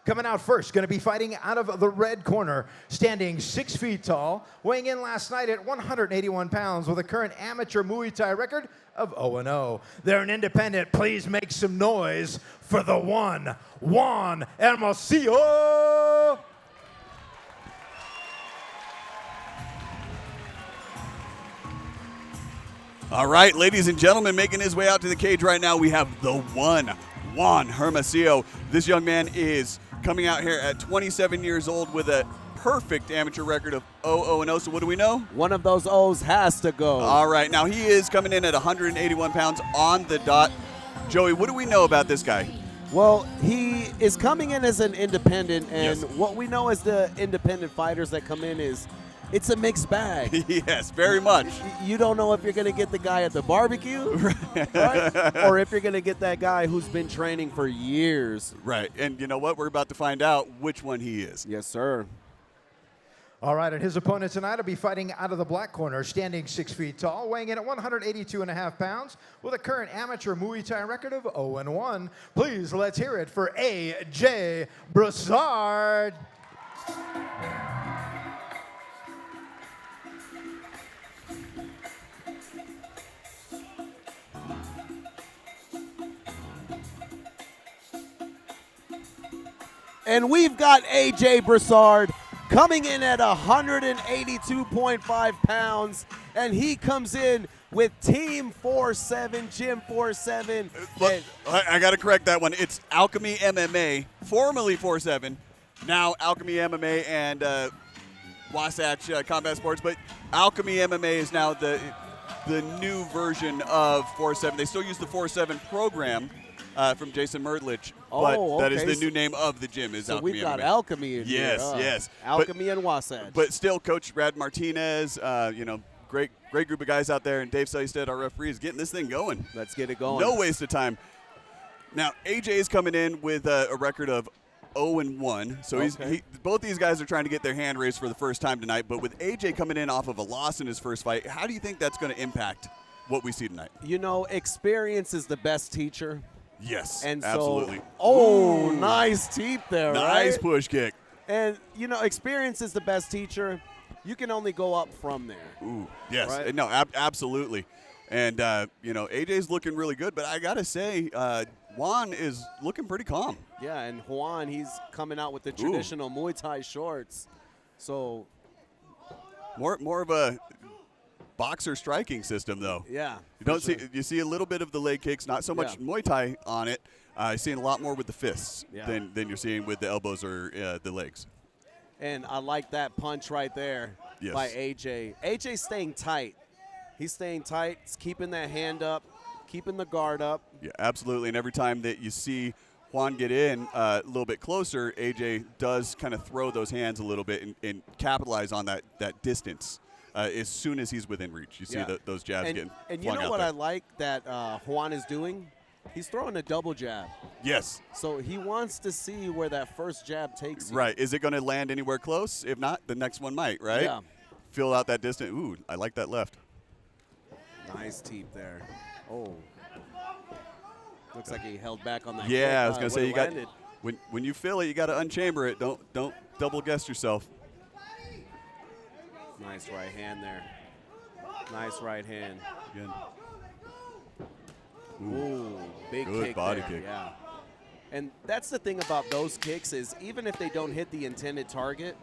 Coming out first, going to be fighting out of the red corner, standing 6 feet tall, weighing in last night at 181 pounds with a current amateur Muay Thai record of 0-0. They're an independent. Please make some noise for the one, JUAN Hermosillo. All right, ladies and gentlemen, making his way out to the cage right now, we have the one, JUAN Hermosillo. This young man is coming out here at 27 years old with a perfect amateur record of 0-0. So what do we know? One of those O's has to go. All right, now he is coming in at 181 pounds on the dot. Joey, what do we know about this guy? Well, he is coming in as an independent, and Yes. what we know as the independent fighters that come in is it's a mixed bag. Yes, very much. You don't know if you're going to get the guy at the barbecue, right? Or if you're going to get that guy who's been training for years. Right, and you know what? We're about to find out which one he is. Yes, sir. All right, and his opponent tonight will be fighting out of the black corner, standing 6 feet tall, weighing in at 182.5 pounds, with a current amateur Muay Thai record of 0-1. Please, let's hear it for AJ BROUSSARD. And we've got AJ BROUSSARD coming in at 182.5 pounds, and he comes in with Team 4-7, Gym 4-7. Look, I got to correct that one. It's Alchemy MMA, formerly 4-7, now Alchemy MMA and Wasatch Combat Sports, but Alchemy MMA is now the new version of 4-7. They still use the 4-7 program from Jason Merdlich, but that is the new name of the gym. Is so Alchemy we've got MMA. Alchemy in Yes, here. yes. Alchemy and Wasatch. But still, Coach Brad Martinez, great group of guys out there, and Dave Seisted, our referee, is getting this thing going. Let's get it going. No waste of time. Now, AJ is coming in with a record of 0-1, so both these guys are trying to get their hand raised for the first time tonight, but with AJ coming in off of a loss in his first fight, how do you think that's going to impact what we see tonight? You know, experience is the best teacher. Yes, and absolutely. So, nice teep there, nice right? push kick. And, you know, experience is the best teacher. You can only go up from there. Ooh, yes. Right? No, absolutely. And, AJ's looking really good, but I got to say, JUAN is looking pretty calm. Yeah, and JUAN, he's coming out with the traditional Muay Thai shorts. So more of a boxer striking system, though. Yeah. You see a little bit of the leg kicks, not so much Muay Thai on it. You're seeing a lot more with the fists than you're seeing with the elbows or the legs. And I like that punch right there by AJ. AJ's staying tight. He's staying tight. He's keeping that hand up, keeping the guard up. Yeah, absolutely. And every time that you see JUAN get in a little bit closer, AJ does kind of throw those hands a little bit and capitalize on that distance. As soon as he's within reach, you see those jabs getting flung out. And you know what I like that JUAN is doing? He's throwing a double jab. Yes. So he wants to see where that first jab takes you. Right. Is it going to land anywhere close? If not, the next one might, right? Yeah. Fill out that distance. Ooh, I like that left. Nice teep there. Oh. Looks like he held back on that. Yeah, I was going to say, when you feel it, you got to unchamber it. Don't double guess yourself. Nice right hand there. Nice right hand. Again. Ooh, big good kick body there. kick. Yeah. And that's the thing about those kicks is even if they don't hit the intended target,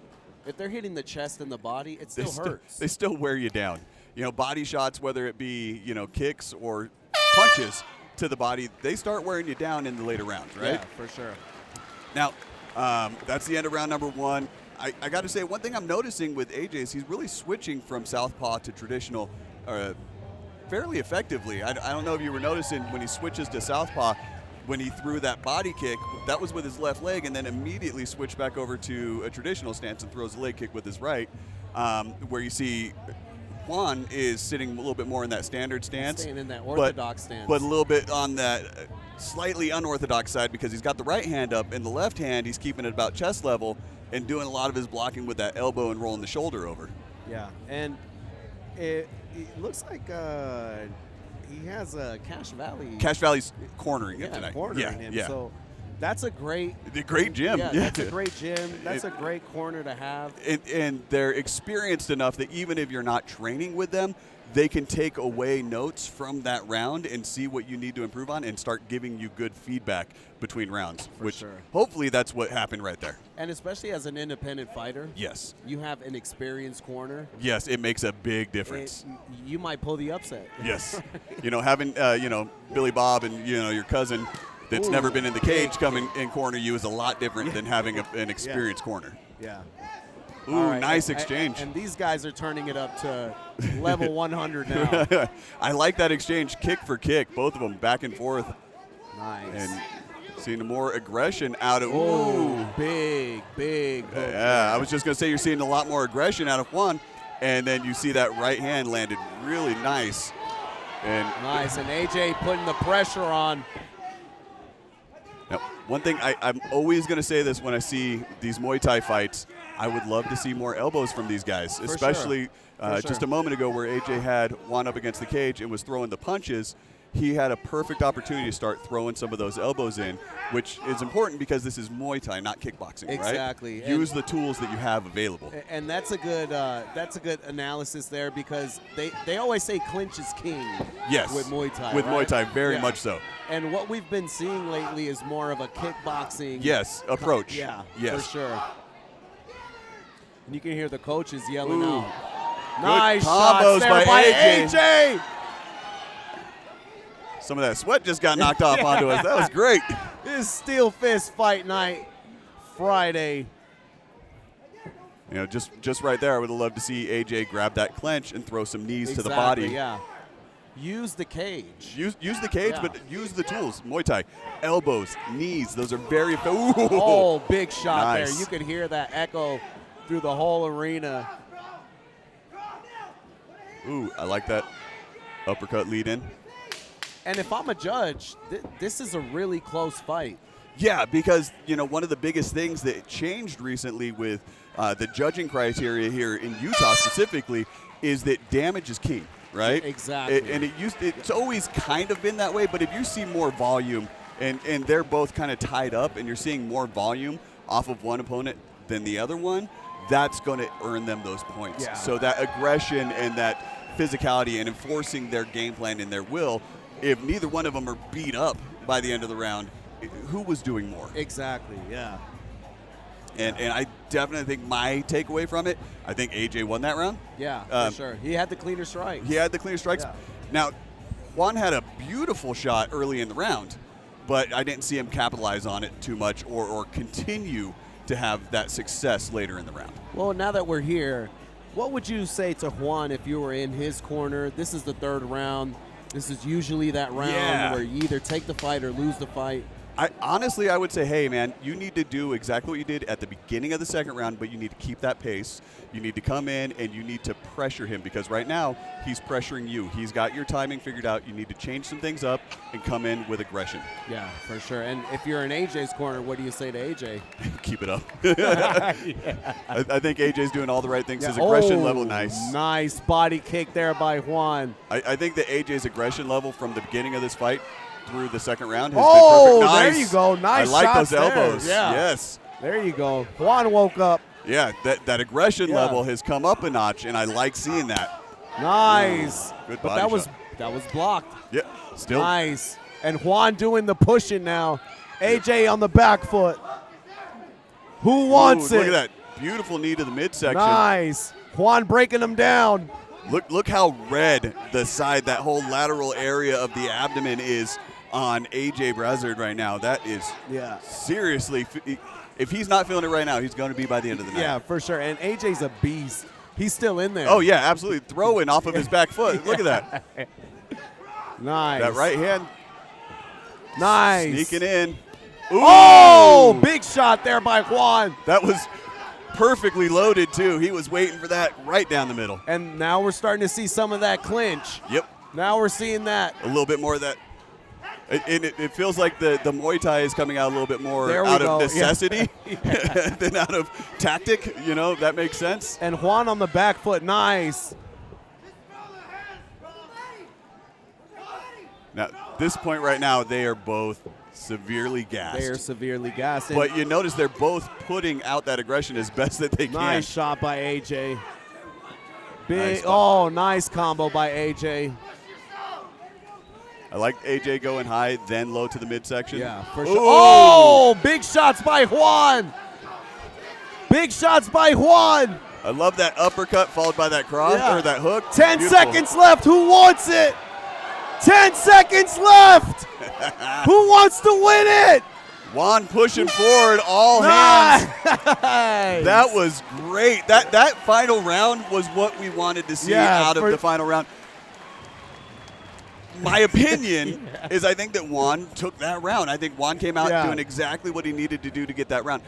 if they're hitting the chest and the body, it still hurts. They still wear you down. You know, body shots, whether it be, kicks or punches to the body, they start wearing you down in the later rounds, right? Yeah, for sure. Now, that's the end of round number one. I got to say, one thing I'm noticing with AJ is he's really switching from southpaw to traditional fairly effectively. I don't know if you were noticing when he switches to southpaw, when he threw that body kick, that was with his left leg, and then immediately switched back over to a traditional stance and throws a leg kick with his right, where you see JUAN is sitting a little bit more in that standard stance. Staying in that orthodox stance. But a little bit on that slightly unorthodox side because he's got the right hand up, and the left hand he's keeping it about chest level and doing a lot of his blocking with that elbow and rolling the shoulder over. Yeah, and it looks like he has a Cash Valley. Cash Valley's cornering him Yeah, tonight. cornering him. Yeah. So That's a great gym. Yeah, that's a great gym. That's a great corner to have. And they're experienced enough that even if you're not training with them, they can take away notes from that round and see what you need to improve on and start giving you good feedback between rounds, which hopefully that's what happened right there. And especially as an independent fighter, yes, you have an experienced corner. Yes, it makes a big difference. You might pull the upset. Yes. Having, Billy Bob and, your cousin that's never been in the cage come in corner you is a lot different than having an experienced corner. Yeah. Ooh, right. Nice exchange. And these guys are turning it up to level 100 now. I like that exchange, kick for kick, both of them back and forth. Nice. And seeing more aggression out of. Ooh, big hook. Yeah, I was just going to say you're seeing a lot more aggression out of Juan, and then you see that right hand landed really nice. Nice, and AJ putting the pressure on. Now, one thing I'm always going to say this when I see these Muay Thai fights, I would love to see more elbows from these guys, especially just a moment ago where AJ had Juan up against the cage and was throwing the punches. He had a perfect opportunity to start throwing some of those elbows in, which is important because this is Muay Thai, not kickboxing, right? Exactly. Use the tools that you have available. And that's a good analysis there because they always say clinch is king. Yes. With Muay Thai. With right? Muay Thai, very much so. And what we've been seeing lately is more of a kickboxing. Approach. Yeah. Yes. For sure. And you can hear the coaches yelling out. Good Nice combos shots there by AJ. Some of that sweat just got knocked off onto us. That was great. This is SteelFist Fight Night Friday. Just right there, I would have loved to see AJ grab that clench and throw some knees to the body. Yeah. Use the cage. Use the cage, but use the tools. Muay Thai, elbows, knees. Those are very. Ooh. Oh, big shot Nice. there. You could hear that echo through the whole arena. Ooh, I like that uppercut lead in. And if I'm a judge, this is a really close fight. Yeah, because one of the biggest things that changed recently with the judging criteria here in Utah specifically is that damage is king, right? Exactly. It's always kind of been that way, but if you see more volume and they're both kind of tied up and you're seeing more volume off of one opponent than the other one, that's going to earn them those points. Yeah. So that aggression and that physicality and enforcing their game plan and their will, if neither one of them are beat up by the end of the round, who was doing more? Exactly, yeah. And I definitely think my takeaway from it, I think AJ won that round. Yeah, for sure. He had the cleaner strikes. He had the cleaner strikes. Yeah. Now, Juan had a beautiful shot early in the round, but I didn't see him capitalize on it too much or continue to have that success later in the round. Well, now that we're here, what would you say to Juan if you were in his corner? This is the third round. This is usually that round where you either take the fight or lose the fight. Honestly, I would say, hey, man, you need to do exactly what you did at the beginning of the second round, but you need to keep that pace. You need to come in and you need to pressure him because right now he's pressuring you. He's got your timing figured out. You need to change some things up and come in with aggression. Yeah, for sure. And if you're in AJ's corner, what do you say to AJ? Keep it up. I think AJ's doing all the right things. His aggression level, nice. Nice body kick there by Juan. I think that AJ's aggression level from the beginning of this fight through the second round has been perfect. Nice. There you go. Nice I like shots those elbows. There. Yeah. Yes. There you go. Juan woke up. Yeah, that aggression level has come up a notch, and I like seeing that. Nice. Good but body that was blocked. Yeah, still. Nice. And Juan doing the pushing now. AJ on the back foot. Who wants it? Look at that. Beautiful knee to the midsection. Nice. Juan breaking him down. Look how red the side, that whole lateral area of the abdomen is on AJ BROUSSARD right now. That is seriously, if he's not feeling it right now, he's going to be by the end of the night. Yeah, for sure. And AJ's a beast. He's still in there. Oh, yeah, absolutely. Throwing off of his back foot. Look at that. Nice. That right hand. Nice. Sneaking in. Ooh. Oh, big shot there by Juan. That was perfectly loaded, too. He was waiting for that right down the middle. And now we're starting to see some of that clinch. Yep. Now we're seeing that. A little bit more of that. It feels like the Muay Thai is coming out a little bit more out of necessity than out of tactic. That makes sense. And Juan on the back foot. Nice. Now, this point right now, they are both severely gassed. They are severely gassed. And But you notice they're both putting out that aggression as best that they can. nice shot by AJ. Big, Nice. nice combo by AJ. I like AJ going high, then low to the midsection. Yeah, for sure. Ooh. Oh, big shots by Juan. Big shots by Juan. I love that uppercut followed by that cross Yeah. or that hook. 10 Beautiful. seconds left. Who wants it? 10 seconds left. Who wants to win it? Juan pushing forward, all hands. Nice. That was great. That final round was what we wanted to see out of the final round. My opinion is I think that Juan took that round. I think Juan came out doing exactly what he needed to do to get that round.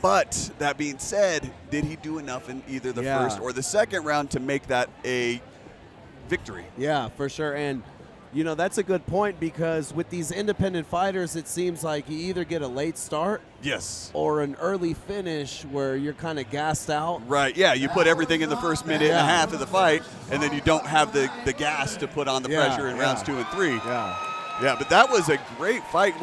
But that being said, did he do enough in either the first or the second round to make that a victory? Yeah, for sure. And, you know, that's a good point because with these independent fighters, it seems like you either get a late start Yes. or an early finish where you're kind of gassed out. Right, yeah, you put everything in the first minute and a half of the fight, and then you don't have the gas to put on the pressure in rounds 2 and 3. Yeah, but that was a great fight.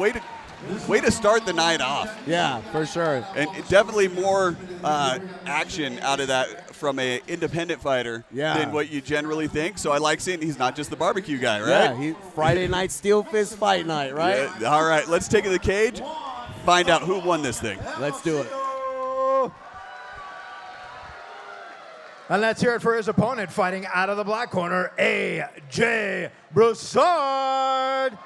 Way to start the night off. Yeah, for sure. And definitely more action out of that from an independent fighter than what you generally think. So I like seeing he's not just the barbecue guy, right? Yeah, Friday night SteelFist fight night, right? Yeah, all right, let's take it to the cage, find out who won this thing. Let's do it. And let's hear it for his opponent, fighting out of the black corner, AJ Broussard.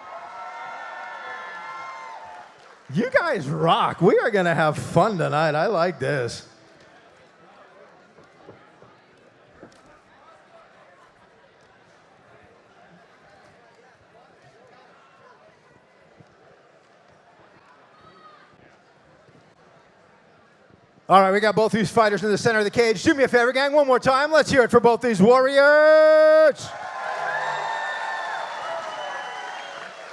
You guys rock. We are going to have fun tonight. I like this. All right, we got both these fighters in the center of the cage. Do me a favor, gang, one more time. Let's hear it for both these warriors.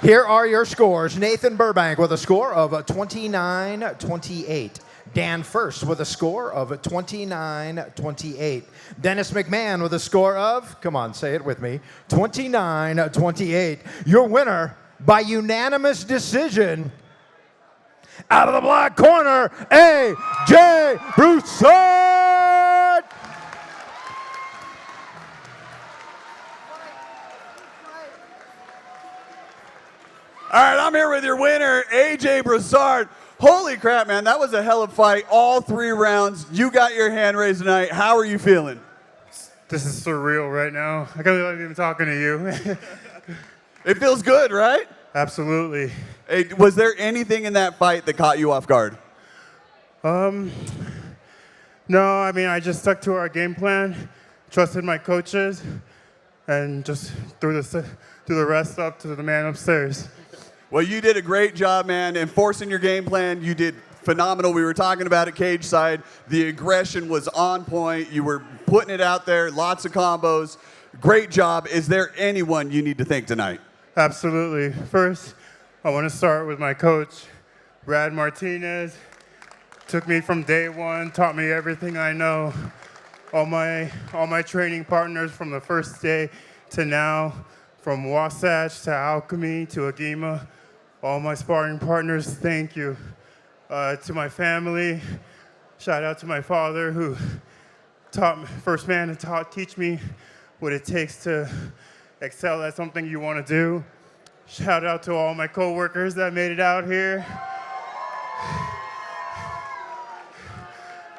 Here are your scores. Nathan Burbank with a score of 29-28. Dan First with a score of 29-28. Dennis McMahon with a score of, come on, say it with me, 29-28. Your winner by unanimous decision, out of the black corner, AJ Broussard. All right, I'm here with your winner, AJ Broussard. Holy crap, man, that was a hell of a fight. All 3 rounds. You got your hand raised tonight. How are you feeling? This is surreal right now. I can't believe I'm even talking to you. It feels good, right? Absolutely. Hey, was there anything in that fight that caught you off guard? No, I mean, I just stuck to our game plan, trusted my coaches, and just threw the rest up to the man upstairs. Well, you did a great job, man, enforcing your game plan. You did phenomenal. We were talking about it cage side. The aggression was on point. You were putting it out there, lots of combos. Great job. Is there anyone you need to thank tonight? Absolutely. First, I want to start with my coach, Brad Martinez. Took me from day one, taught me everything I know. All my training partners from the first day to now, from Wasatch to Alchemy to Agima, all my sparring partners, thank you. To my family, shout out to my father who taught me, first man to teach me what it takes to excel at something you want to do. Shout out to all my coworkers that made it out here.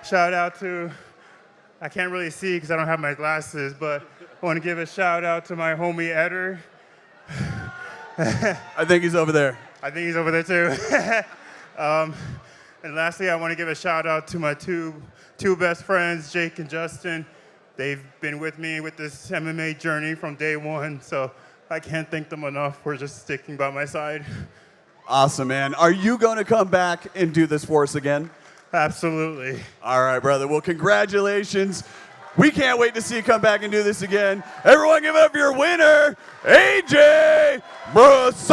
Shout out to, I can't really see because I don't have my glasses, but I want to give a shout out to my homie Eder. I think he's over there. I think he's over there too. And lastly, I want to give a shout out to my two best friends, Jake and Justin. They've been with me with this MMA journey from day one, so I can't thank them enough for just sticking by my side. Awesome, man. Are you going to come back and do this for us again? Absolutely. All right, brother. Well, congratulations. We can't wait to see you come back and do this again. Everyone give it up for your winner, AJ Broussard!